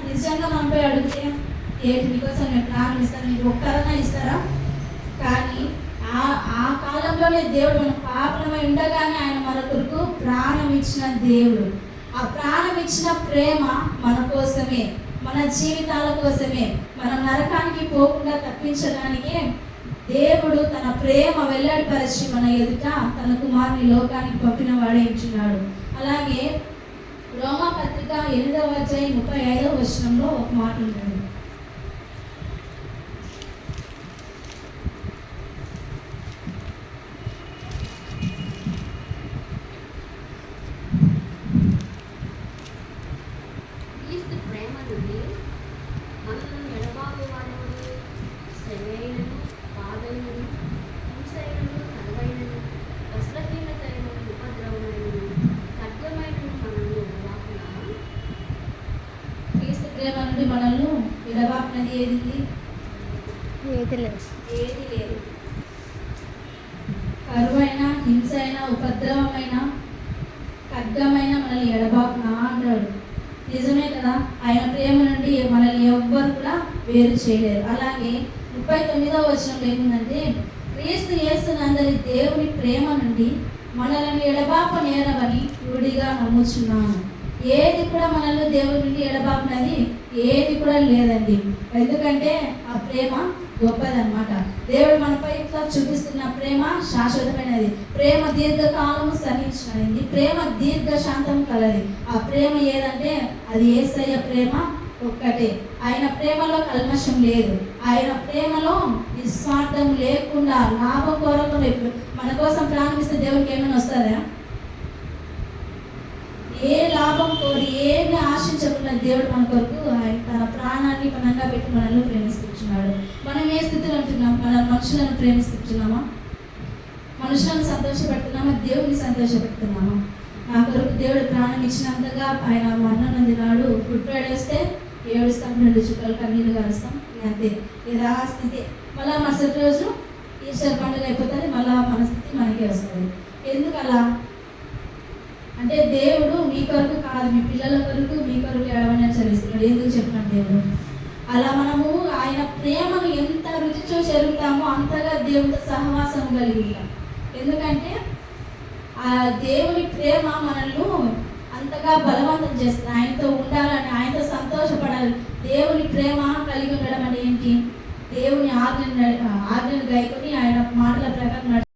నిజంగా మనపై అడిగితే ఏంటి మీకోసం నేను ప్రాణం ఇస్తాను, మీరు ఒక్కరన్నా ఇస్తారా? కానీ ఆ కాలంలోనే దేవుడు మన పాపలమై ఉండగానే ఆయన మన కొరకు ప్రాణం ఇచ్చిన దేవుడు. ఆ ప్రాణం ఇచ్చిన ప్రేమ మన కోసమే, మన జీవితాల కోసమే, మనం నరకానికి పోకుండా తప్పించడానికే దేవుడు తన ప్రేమ వెల్లడిపరిచి మన ఎదుట తన కుమారుని లోకానికి పంపిన వాడే ఇచ్చున్నాడు. అలాగే రోమా పత్రిక 8వ అధ్యాయం 35వ వచనంలో ఒక మాట ఉంటుంది. ప్రేమ నుండి మనల్ని విడబాపినది ఏది లేదు. కరువైనా, హింస అయినా, ఉపద్రవమైన, ఖడ్గమైన మనల్ని ఎడబాపునా అంటాడు. నిజమే కదా, ఆయన ప్రేమ నుండి మనల్ని ఎవ్వరు కూడా వేరు చేయలేరు. అలాగే 39వ వచనంలో ఏముందంటే, క్రీస్తు యేసునందరి దేవుని ప్రేమ నుండి మనల్ని ఎడబాప నేరవని రూఢిగా నమ్ముచున్నాను. ఏది కూడా మనల్ని దేవుడి నుండి ఎడబాపినది ఏది కూడా లేదండి. ఎందుకంటే ఆ ప్రేమ గొప్పదన్నమాట. దేవుడు మనపై ఇట్లా చూపిస్తున్న ప్రేమ శాశ్వతమైనది. ప్రేమ దీర్ఘకాలము సహించినది, ప్రేమ దీర్ఘ శాంతం కలది. ఆ ప్రేమ ఏదంటే అది యేసయ్య ప్రేమ ఒక్కటే. ఆయన ప్రేమలో కల్మషం లేదు. ఆయన ప్రేమలో నిస్వార్థం లేకుండా లాభం కొరకు మన కోసం ప్రారంభిస్తే దేవుడికి ఏమైనా వస్తుందా? ఏ లాభం కోరి ఏమి ఆశించకుండా దేవుడు మన కొరకు ఆయన తన ప్రాణాన్ని పనంగా పెట్టి మనల్ని ప్రేమిస్తున్నాడు. మనం ఏ స్థితిలో ఉంటున్నాం? మన మనుషులను ప్రేమిస్తున్నామా? మనుషులను సంతోషపెడుతున్నామా? దేవుడిని సంతోషపెడుతున్నామా? నా కొరకు దేవుడు ప్రాణం ఇచ్చినంతగా ఆయన మరణం అందినాడు. గుడ్ ఫ్రైడే వస్తే ఏడుస్తాం, 2 చుక్కలు కన్నీళ్ళు కలుస్తాం, అంతే. లేదా స్థితి మళ్ళీ మరుసటి రోజు ఈస్టర్ పండుగ అయిపోతుంది, మళ్ళీ మన స్థితి మనకే వస్తుంది. ఎందుకు అలా అంటే దేవుడు మీ కొరకు కాదు, మీ పిల్లల కొరకు, మీ కొరకు ఏడవని చదివిస్తున్నాడు. ఎందుకు చెప్పినాడు దేవుడు? అలా మనము ఆయన ప్రేమను ఎంత రుచి చూసి ఎరుగుతామో అంతగా దేవుడితో సహవాసం కలిగి ఉంటాం. ఎందుకంటే ఆ దేవుని ప్రేమ మనల్ని అంతగా బలవంతం చేస్తుంది. ఆయనతో ఉండాలని, ఆయనతో సంతోషపడాలి. దేవుని ప్రేమ కలిగి ఉండడం అంటే ఏంటి? దేవుని ఆజ్ఞను గైకొని ఆయన మాటల ప్రకారం